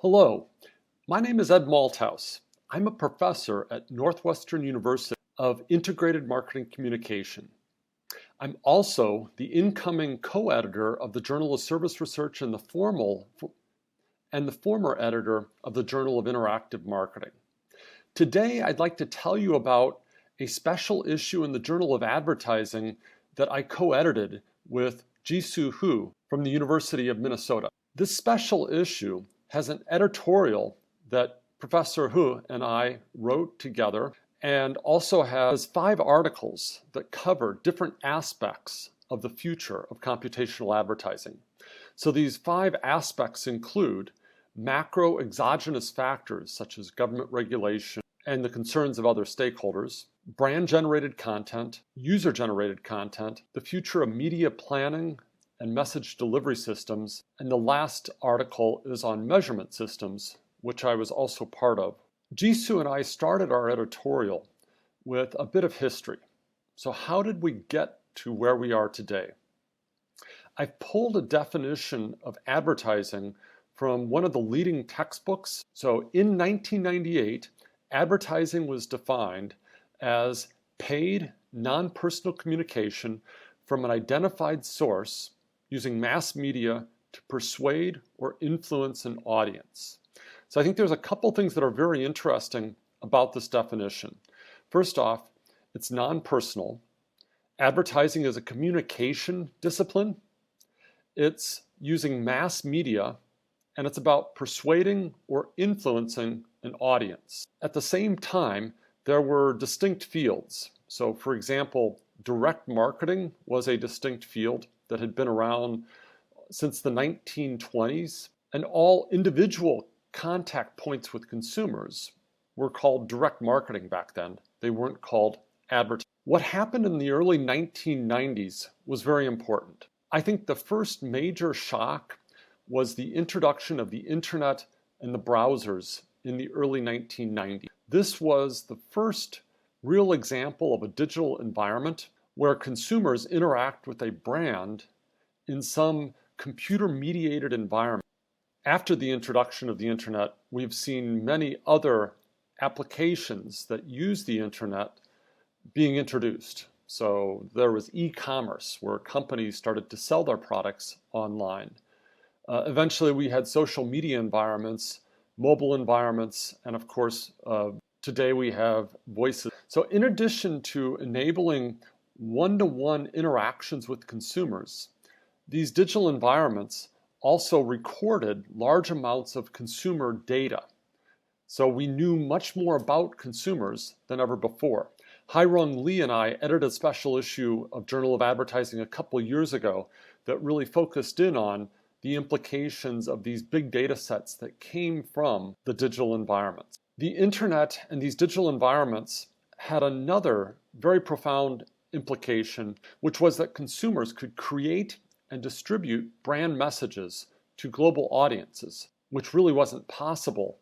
Hello, my name is Ed Malthouse. I'm a professor at Northwestern University of Integrated Marketing Communication. I'm also the incoming co-editor of the Journal of Service Research and the former editor of the Journal of Interactive Marketing. Today, I'd like to tell you about a special issue in the Journal of Advertising that I co-edited with Jisoo Hu from the University of Minnesota. This special issue has an editorial that Professor Hu and I wrote together, and also has 5 articles that cover different aspects of the future of computational advertising. So these 5 aspects include macro exogenous factors such as government regulation and the concerns of other stakeholders, brand-generated content, user-generated content, the future of media planning and message delivery systems, and the last article is on measurement systems, which I was also part of. Jisoo and I started our editorial with a bit of history. So how did we get to where we are today? I've pulled a definition of advertising from one of the leading textbooks. So in 1998, advertising was defined as paid, non-personal communication from an identified source using mass media to persuade or influence an audience. So I think there's a couple things that are very interesting about this definition. First off, it's non-personal. Advertising is a communication discipline. It's using mass media, and it's about persuading or influencing an audience. At the same time, there were distinct fields. So for example, direct marketing was a distinct field that had been around since the 1920s, and all individual contact points with consumers were called direct marketing back then. They weren't called advertising. What happened in the early 1990s was very important. I think the first major shock was the introduction of the internet and the browsers in the early 1990s. This was the first real example of a digital environment where consumers interact with a brand in some computer-mediated environment. After the introduction of the internet, we've seen many other applications that use the internet being introduced. So there was e-commerce, where companies started to sell their products online. Eventually, we had social media environments, mobile environments, and of course, today we have voices. So in addition to enabling one-to-one interactions with consumers, these digital environments also recorded large amounts of consumer data. So we knew much more about consumers than ever before. Hai-Rung Lee and I edited a special issue of Journal of Advertising a couple years ago that really focused in on the implications of these big data sets that came from the digital environments. The internet and these digital environments had another very profound implication, which was that consumers could create and distribute brand messages to global audiences, which really wasn't possible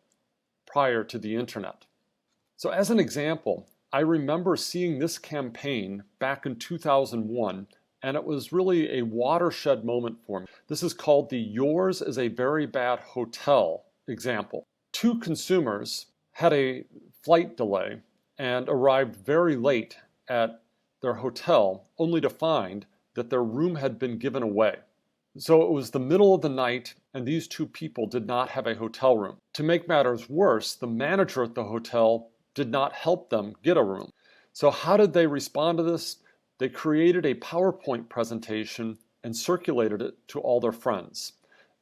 prior to the internet. So as an example, I remember seeing this campaign back in 2001, and it was really a watershed moment for me. This is called the "Yours is a Very Bad Hotel" example. 2 consumers had a flight delay and arrived very late at their hotel, only to find that their room had been given away. So it was the middle of the night, and these 2 people did not have a hotel room. To make matters worse, the manager at the hotel did not help them get a room. So how did they respond to this? They created a PowerPoint presentation and circulated it to all their friends.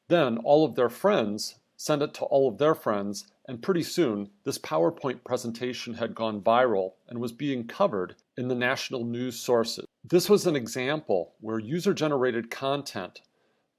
Then all of their friends sent it to all of their friends, and pretty soon this PowerPoint presentation had gone viral and was being covered in the national news sources. This was an example where user-generated content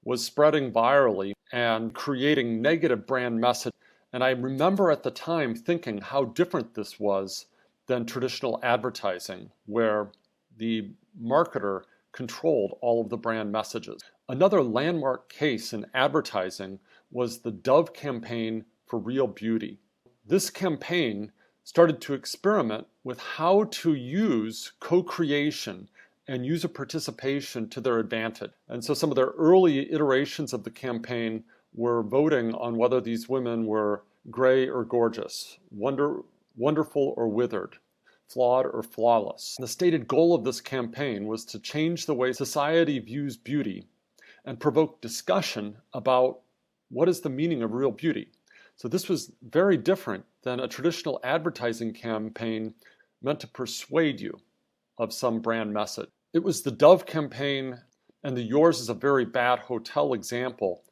was spreading virally and creating negative brand message. And I remember at the time thinking how different this was than traditional advertising, where the marketer controlled all of the brand messages. Another landmark case in advertising was the Dove campaign for Real Beauty. This campaign started to experiment with how to use co-creation and user participation to their advantage. And so some of their early iterations of the campaign were voting on whether these women were gray or gorgeous, wonderful or withered, flawed or flawless. The stated goal of this campaign was to change the way society views beauty and provoke discussion about what is the meaning of real beauty. So this was very different than a traditional advertising campaign meant to persuade you of some brand message. It was the Dove campaign and the Yours is a Very Bad Hotel example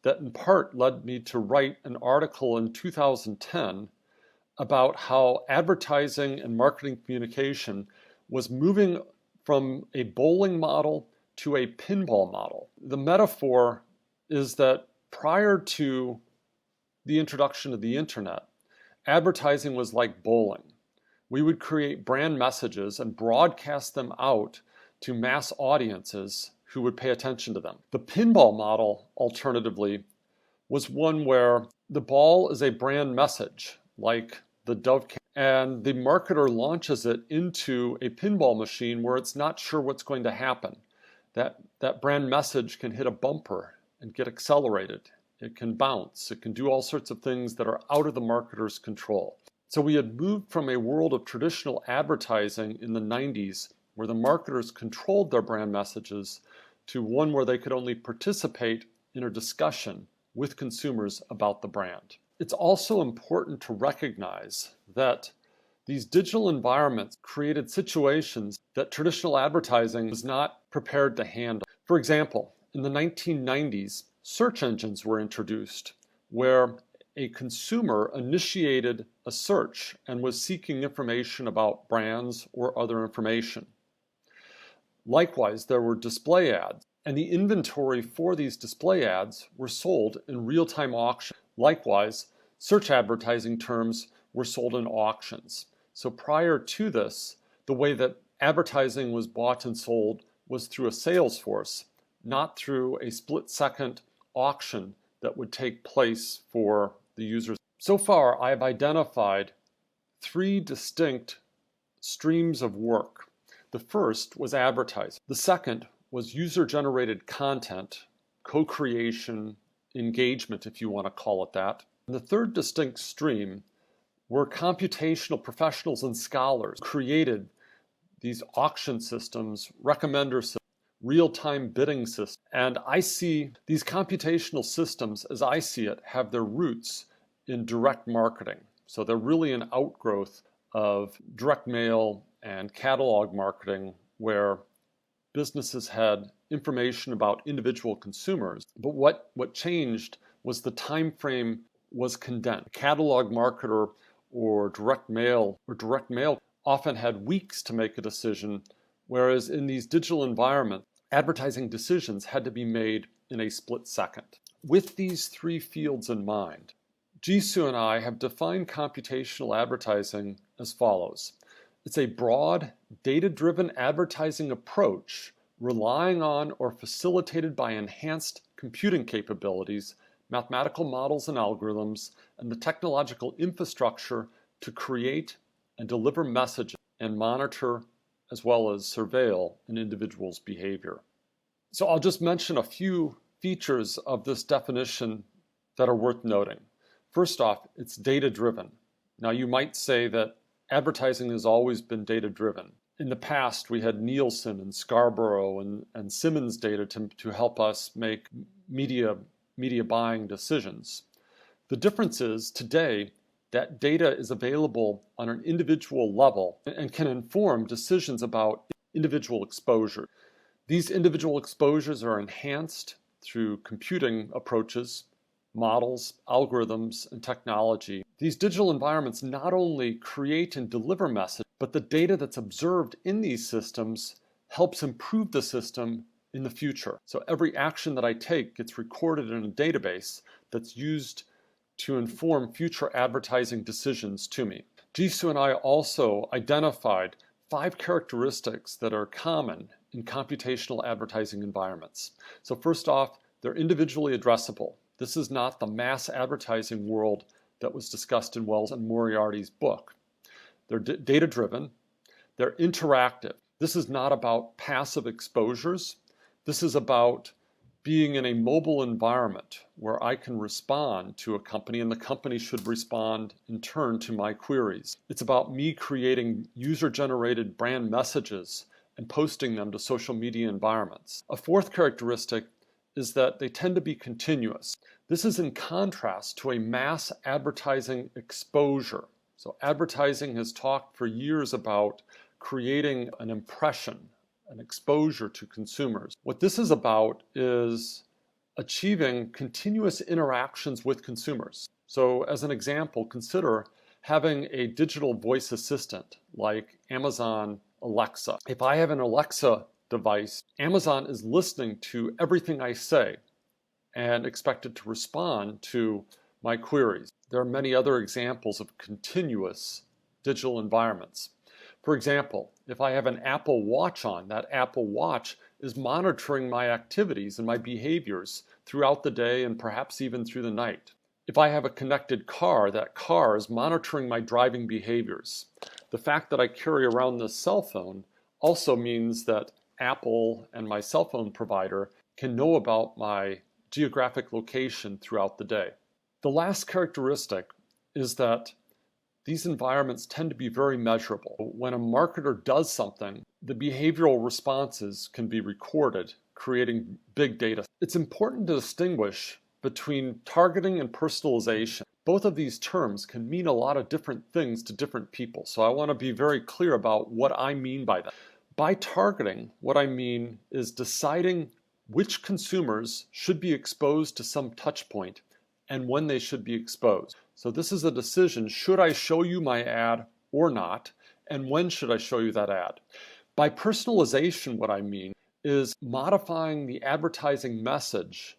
that in part led me to write an article in 2010 about how advertising and marketing communication was moving from a bowling model to a pinball model. The metaphor is that prior to the introduction of the internet, advertising was like bowling. We would create brand messages and broadcast them out to mass audiences who would pay attention to them. The pinball model, alternatively, was one where the ball is a brand message, like the Dove, and the marketer launches it into a pinball machine where it's not sure what's going to happen. That brand message can hit a bumper and get accelerated. It can bounce. It can do all sorts of things that are out of the marketer's control. So we had moved from a world of traditional advertising in the 90s where the marketers controlled their brand messages to one where they could only participate in a discussion with consumers about the brand. It's also important to recognize that these digital environments created situations that traditional advertising was not prepared to handle. For example, in the 1990s, search engines were introduced where a consumer initiated a search and was seeking information about brands or other information. Likewise, there were display ads, and the inventory for these display ads were sold in real-time auction. Likewise, search advertising terms were sold in auctions. So prior to this, the way that advertising was bought and sold was through a sales force, not through a split-second auction that would take place for the users. So far, I have identified 3 distinct streams of work. The first was advertising. The second was user-generated content, co-creation, engagement, if you want to call it that. And the third distinct stream were computational professionals and scholars who created these auction systems, recommender systems, real-time bidding systems. And I see these computational systems, as I see it, have their roots in direct marketing. So they're really an outgrowth of direct mail and catalog marketing, where businesses had information about individual consumers. But what changed was the time frame was condensed. A catalog marketer or direct mail often had weeks to make a decision, whereas in these digital environments, advertising decisions had to be made in a split second. With these 3 fields in mind, Jisoo and I have defined computational advertising as follows. It's a broad, data-driven advertising approach relying on or facilitated by enhanced computing capabilities, mathematical models and algorithms, and the technological infrastructure to create and deliver messages and monitor as well as surveil an individual's behavior. So I'll just mention a few features of this definition that are worth noting. First off, it's data-driven. Now you might say that advertising has always been data-driven. In the past, we had Nielsen and Scarborough and Simmons data to help us make media buying decisions. The difference is today that data is available on an individual level and can inform decisions about individual exposure. These individual exposures are enhanced through computing approaches, models, algorithms, and technology. These digital environments not only create and deliver messages, but the data that's observed in these systems helps improve the system in the future. So every action that I take gets recorded in a database that's used to inform future advertising decisions to me. Jisoo and I also identified 5 characteristics that are common in computational advertising environments. So first off, they're individually addressable. This is not the mass advertising world that was discussed in Wells and Moriarty's book. They're data-driven. They're interactive. This is not about passive exposures. This is about being in a mobile environment where I can respond to a company and the company should respond in turn to my queries. It's about me creating user-generated brand messages and posting them to social media environments. A fourth characteristic is that they tend to be continuous. This is in contrast to a mass advertising exposure. So advertising has talked for years about creating an impression, an exposure to consumers. What this is about is achieving continuous interactions with consumers. So as an example, consider having a digital voice assistant like Amazon Alexa. If I have an Alexa device, Amazon is listening to everything I say and expected to respond to my queries. There are many other examples of continuous digital environments. For example, if I have an Apple Watch on, that Apple Watch is monitoring my activities and my behaviors throughout the day and perhaps even through the night. If I have a connected car, that car is monitoring my driving behaviors. The fact that I carry around this cell phone also means that Apple and my cell phone provider can know about my geographic location throughout the day. The last characteristic is that these environments tend to be very measurable. When a marketer does something, the behavioral responses can be recorded, creating big data. It's important to distinguish between targeting and personalization. Both of these terms can mean a lot of different things to different people, so I want to be very clear about what I mean by that. By targeting, what I mean is deciding which consumers should be exposed to some touch point and when they should be exposed. So this is a decision, should I show you my ad or not, and when should I show you that ad? By personalization, what I mean is modifying the advertising message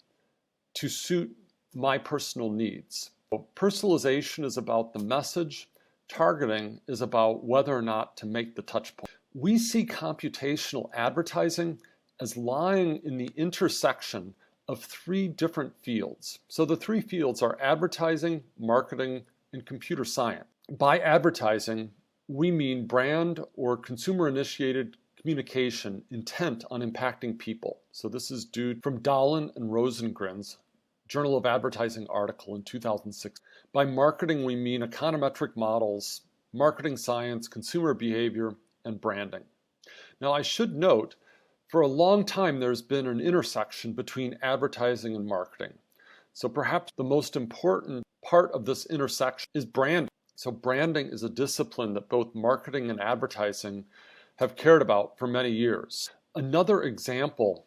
to suit my personal needs. So personalization is about the message, targeting is about whether or not to make the touch point. We see computational advertising as lying in the intersection of three different fields. So the three fields are advertising, marketing, and computer science. By advertising, we mean brand or consumer-initiated communication intent on impacting people. So this is due from Dahlin and Rosengren's Journal of Advertising article in 2006. By marketing, we mean econometric models, marketing science, consumer behavior, and branding. Now I should note, for a long time there's been an intersection between advertising and marketing. So perhaps the most important part of this intersection is branding. So branding is a discipline that both marketing and advertising have cared about for many years. Another example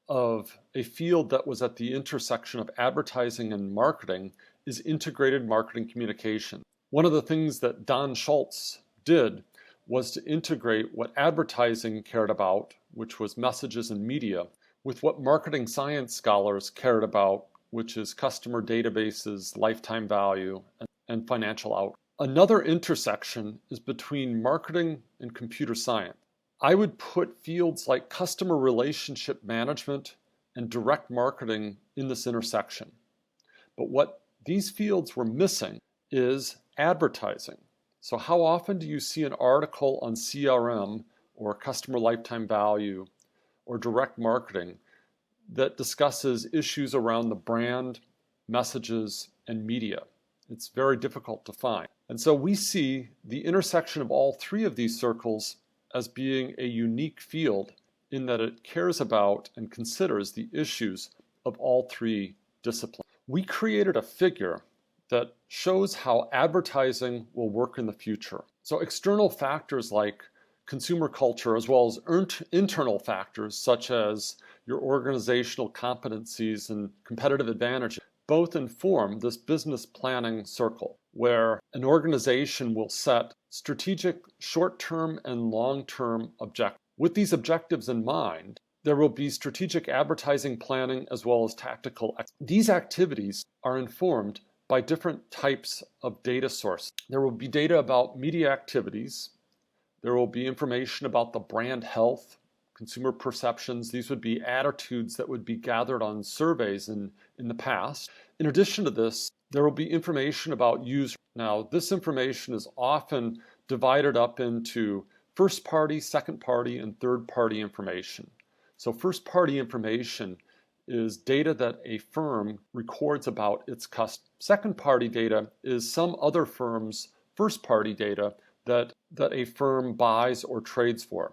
of a field that was at the intersection of advertising and marketing is integrated marketing communication. One of the things that Don Schultz did was to integrate what advertising cared about, which was messages and media, with what marketing science scholars cared about, which is customer databases, lifetime value, and financial outcomes. Another intersection is between marketing and computer science. I would put fields like customer relationship management and direct marketing in this intersection. But what these fields were missing is advertising. So how often do you see an article on CRM or customer lifetime value or direct marketing that discusses issues around the brand, messages, and media? It's very difficult to find. And so we see the intersection of all three of these circles as being a unique field in that it cares about and considers the issues of all three disciplines. We created a figure that shows how advertising will work in the future. So external factors like consumer culture, as well as internal factors such as your organizational competencies and competitive advantages, both inform this business planning circle, where an organization will set strategic short-term and long-term objectives. With these objectives in mind, there will be strategic advertising planning as well as tactical. These activities are informed by different types of data sources. There will be data about media activities. There will be information about the brand health, consumer perceptions. These would be attitudes that would be gathered on surveys in the past. In addition to this, there will be information about users. Now, this information is often divided up into first-party, second-party, and third-party information. So first-party information is data that a firm records about its customers. Second-party data is some other firm's first-party data that a firm buys or trades for.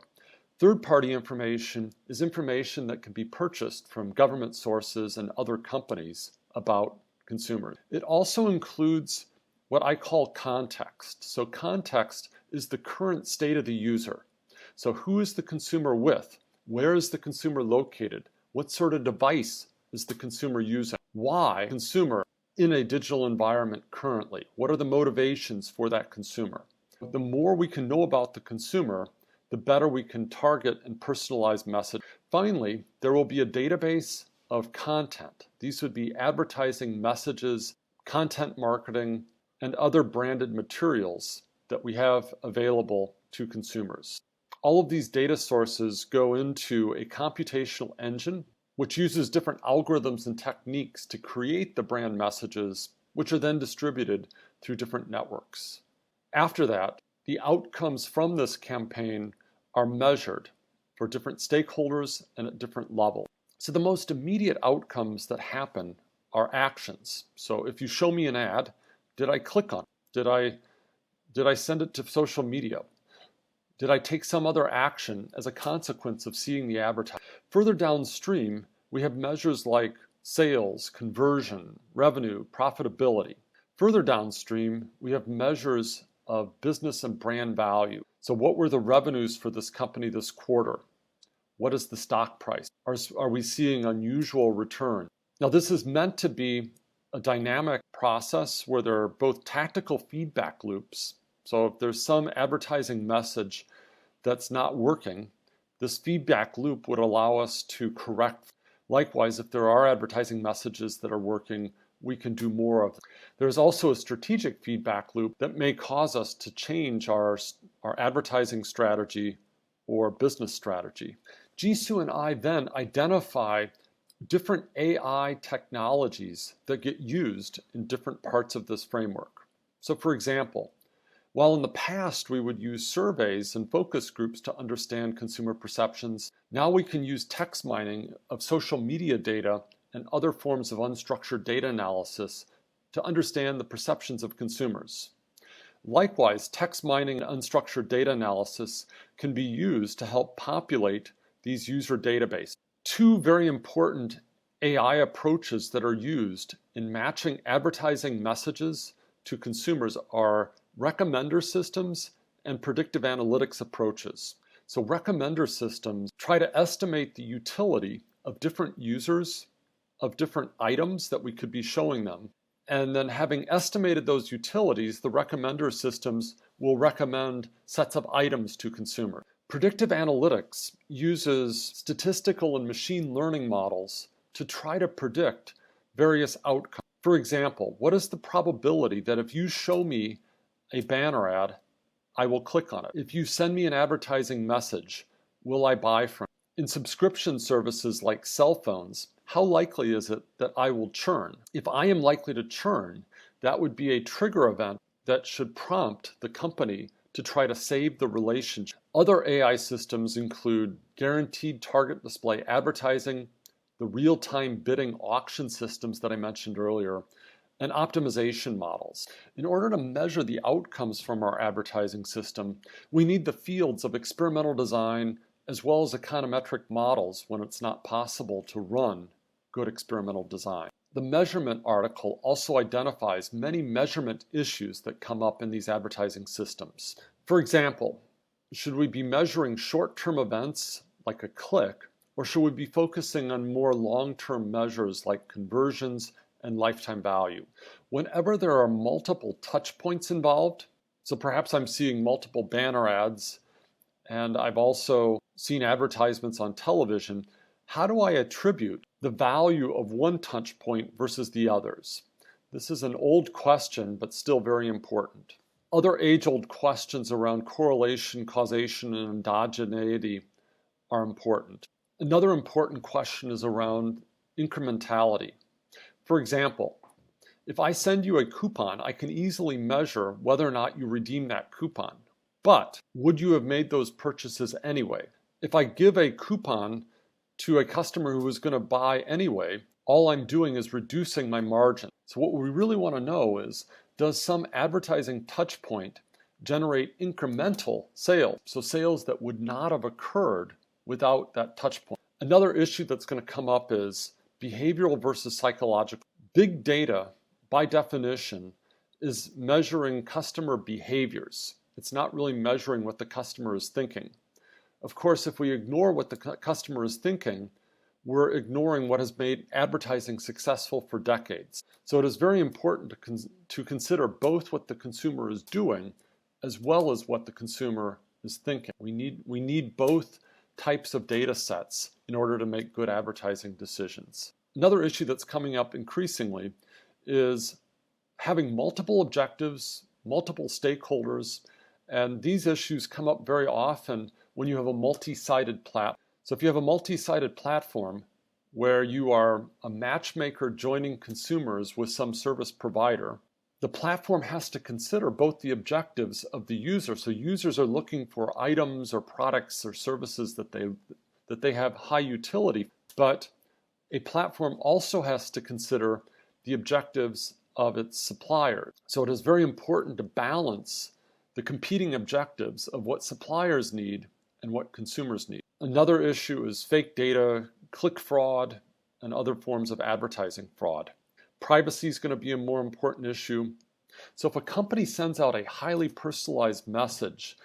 Third-party information is information that can be purchased from government sources and other companies about consumers. It also includes what I call context. So context is the current state of the user. So who is the consumer with? Where is the consumer located? What sort of device is the consumer using? Why consumer in a digital environment currently? What are the motivations for that consumer? The more we can know about the consumer, the better we can target and personalize message. Finally, there will be a database of content. These would be advertising messages, content marketing, and other branded materials that we have available to consumers. All of these data sources go into a computational engine, which uses different algorithms and techniques to create the brand messages, which are then distributed through different networks. After that, the outcomes from this campaign are measured for different stakeholders and at different levels. So the most immediate outcomes that happen are actions. So if you show me an ad, did I click on it? Did I send it to social media? Did I take some other action as a consequence of seeing the advertising? Further downstream, we have measures like sales, conversion, revenue, profitability. Further downstream, we have measures of business and brand value. So what were the revenues for this company this quarter? What is the stock price? Are we seeing unusual return? Now, this is meant to be a dynamic process where there are both tactical feedback loops. So if there's some advertising message that's not working, this feedback loop would allow us to correct. Likewise, if there are advertising messages that are working, we can do more of them. There's also a strategic feedback loop that may cause us to change our advertising strategy or business strategy. Jisoo and I then identify different AI technologies that get used in different parts of this framework. So for example, while in the past we would use surveys and focus groups to understand consumer perceptions, now we can use text mining of social media data and other forms of unstructured data analysis to understand the perceptions of consumers. Likewise, text mining and unstructured data analysis can be used to help populate these user databases. Two very important AI approaches that are used in matching advertising messages to consumers are recommender systems and predictive analytics approaches. So recommender systems try to estimate the utility of different users of different items that we could be showing them. And then having estimated those utilities, the recommender systems will recommend sets of items to consumers. Predictive analytics uses statistical and machine learning models to try to predict various outcomes. For example, what is the probability that if you show me a banner ad, I will click on it? If you send me an advertising message, will I buy from it? In subscription services like cell phones, how likely is it that I will churn? If I am likely to churn, that would be a trigger event that should prompt the company to try to save the relationship. Other AI systems include guaranteed target display advertising, the real-time bidding auction systems that I mentioned earlier, and optimization models. In order to measure the outcomes from our advertising system, we need the fields of experimental design as well as econometric models when it's not possible to run good experimental design. The measurement article also identifies many measurement issues that come up in these advertising systems. For example, should we be measuring short-term events like a click, or should we be focusing on more long-term measures like conversions and lifetime value? Whenever there are multiple touch points involved, so perhaps I'm seeing multiple banner ads, and I've also seen advertisements on television, how do I attribute the value of one touch point versus the others? This is an old question, but still very important. Other age-old questions around correlation, causation, and endogeneity are important. Another important question is around incrementality. For example, if I send you a coupon, I can easily measure whether or not you redeem that coupon. But would you have made those purchases anyway? If I give a coupon to a customer who was going to buy anyway, all I'm doing is reducing my margin. So what we really want to know is, does some advertising touch point generate incremental sales? So sales that would not have occurred without that touch point. Another issue that's going to come up is behavioral versus psychological. Big data, by definition, is measuring customer behaviors. It's not really measuring what the customer is thinking. Of course, if we ignore what the customer is thinking, we're ignoring what has made advertising successful for decades. So it is very important to consider both what the consumer is doing as well as what the consumer is thinking. We need both types of data sets in order to make good advertising decisions. Another issue that's coming up increasingly is having multiple objectives, multiple stakeholders, and these issues come up very often when you have a multi-sided platform. So if you have a multi-sided platform where you are a matchmaker joining consumers with some service provider, the platform has to consider both the objectives of the user. So users are looking for items or products or services that they have high utility, but a platform also has to consider the objectives of its suppliers. So it is very important to balance the competing objectives of what suppliers need and what consumers need. Another issue is fake data, click fraud, and other forms of advertising fraud. Privacy is going to be a more important issue. So if a company sends out a highly personalized message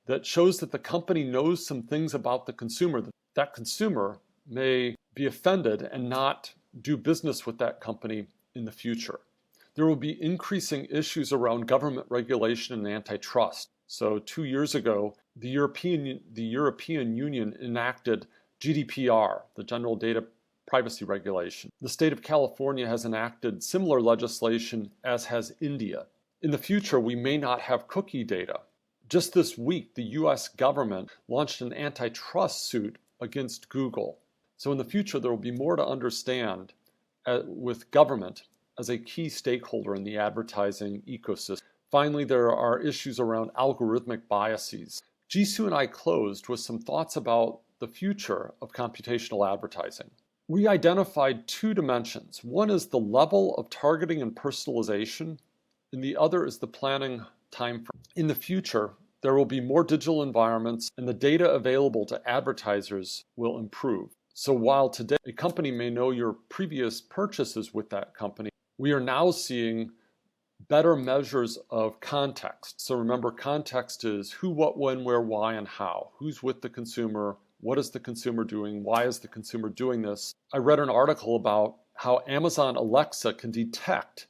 that shows that the company knows some things about the consumer, that consumer may be offended and not do business with that company in the future. There will be increasing issues around government regulation and antitrust. So 2 years ago, the European Union enacted GDPR, the General Data Privacy Regulation. The state of California has enacted similar legislation, as has India. In the future, we may not have cookie data. Just this week, the US government launched an antitrust suit against Google. So in the future, there will be more to understand with government as a key stakeholder in the advertising ecosystem. Finally, there are issues around algorithmic biases. Jisoo and I closed with some thoughts about the future of computational advertising. We identified two dimensions. One is the level of targeting and personalization, and the other is the planning timeframe. In the future, there will be more digital environments, and the data available to advertisers will improve. So while today a company may know your previous purchases with that company, we are now seeing better measures of context. So remember, context is who, what, when, where, why, and how. Who's with the consumer? What is the consumer doing? Why is the consumer doing this? I read an article about how Amazon Alexa can detect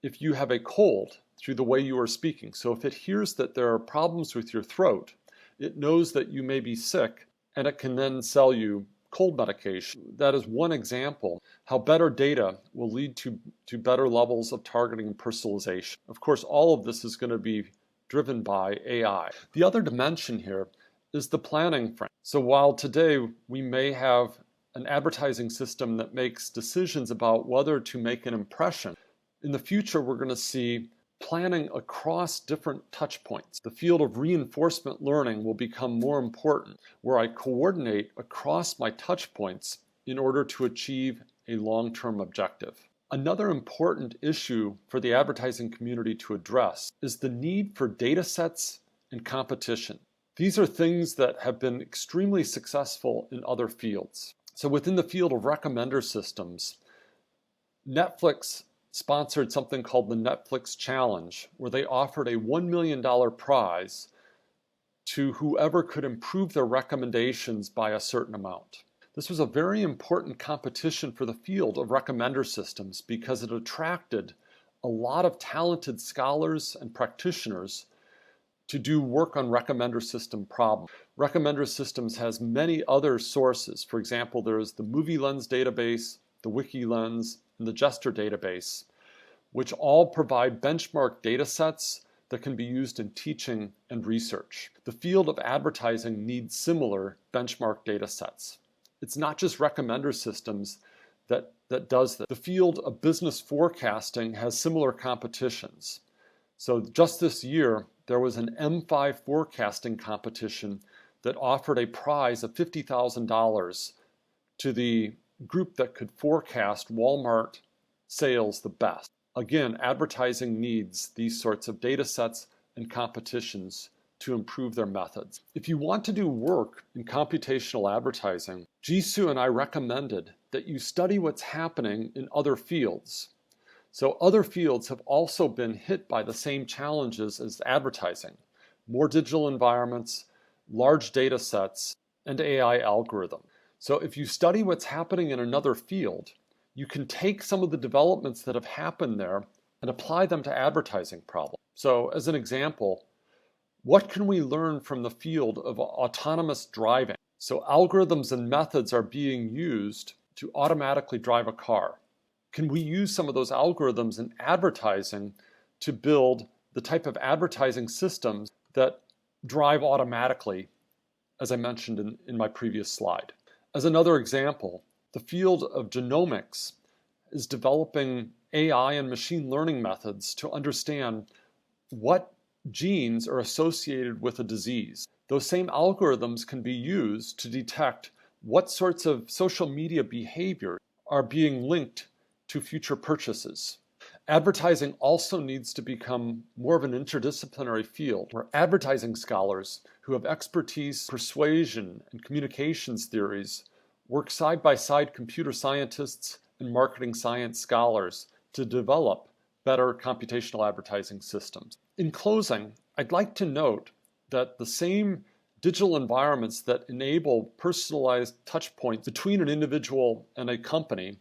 if you have a cold through the way you are speaking. So if it hears that there are problems with your throat, it knows that you may be sick, and it can then sell you cold medication. That is one example how better data will lead to better levels of targeting and personalization. Of course, all of this is going to be driven by AI. The other dimension here is the planning frame. So while today we may have an advertising system that makes decisions about whether to make an impression, in the future we're going to see planning across different touch points. The field of reinforcement learning will become more important, where I coordinate across my touch points in order to achieve a long-term objective. Another important issue for the advertising community to address is the need for data sets and competition. These are things that have been extremely successful in other fields. So within the field of recommender systems, Netflix sponsored something called the Netflix Challenge, where they offered a $1 million prize to whoever could improve their recommendations by a certain amount. This was a very important competition for the field of recommender systems because it attracted a lot of talented scholars and practitioners to do work on recommender system problems. Recommender systems has many other sources. For example, there's the Movie Lens database, the Wiki Lens, and the Gesture database, which all provide benchmark data sets that can be used in teaching and research. The field of advertising needs similar benchmark data sets. It's not just recommender systems that does this. The field of business forecasting has similar competitions. So just this year, there was an M5 forecasting competition that offered a prize of $50,000 to the group that could forecast Walmart sales the best. Again, advertising needs these sorts of data sets and competitions to improve their methods. If you want to do work in computational advertising, Jisoo and I recommended that you study what's happening in other fields. So other fields have also been hit by the same challenges as advertising: more digital environments, large data sets, and AI algorithms. So if you study what's happening in another field, you can take some of the developments that have happened there and apply them to advertising problems. So as an example, what can we learn from the field of autonomous driving? So algorithms and methods are being used to automatically drive a car. Can we use some of those algorithms in advertising to build the type of advertising systems that drive automatically, as I mentioned in my previous slide? As another example, the field of genomics is developing AI and machine learning methods to understand what genes are associated with a disease. Those same algorithms can be used to detect what sorts of social media behavior are being linked to future purchases. Advertising also needs to become more of an interdisciplinary field where advertising scholars who have expertise, persuasion, and communications theories work side by side computer scientists and marketing science scholars to develop better computational advertising systems. In closing, I'd like to note that the same digital environments that enable personalized touch points between an individual and a company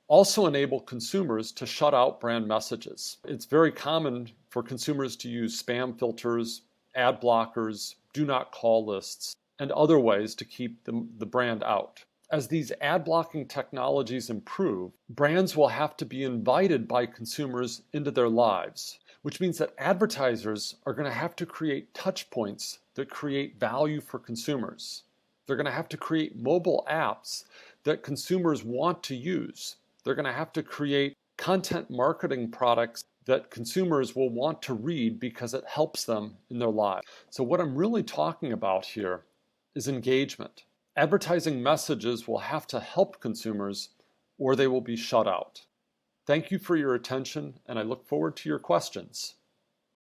also enable consumers to shut out brand messages. It's very common for consumers to use spam filters, ad blockers, do not call lists, and other ways to keep the brand out. As these ad blocking technologies improve, brands will have to be invited by consumers into their lives, which means that advertisers are going to have to create touch points that create value for consumers. They're going to have to create mobile apps that consumers want to use. They're going to have to create content marketing products that consumers will want to read because it helps them in their lives. So what I'm really talking about here is engagement. Advertising messages will have to help consumers or they will be shut out. Thank you for your attention, and I look forward to your questions.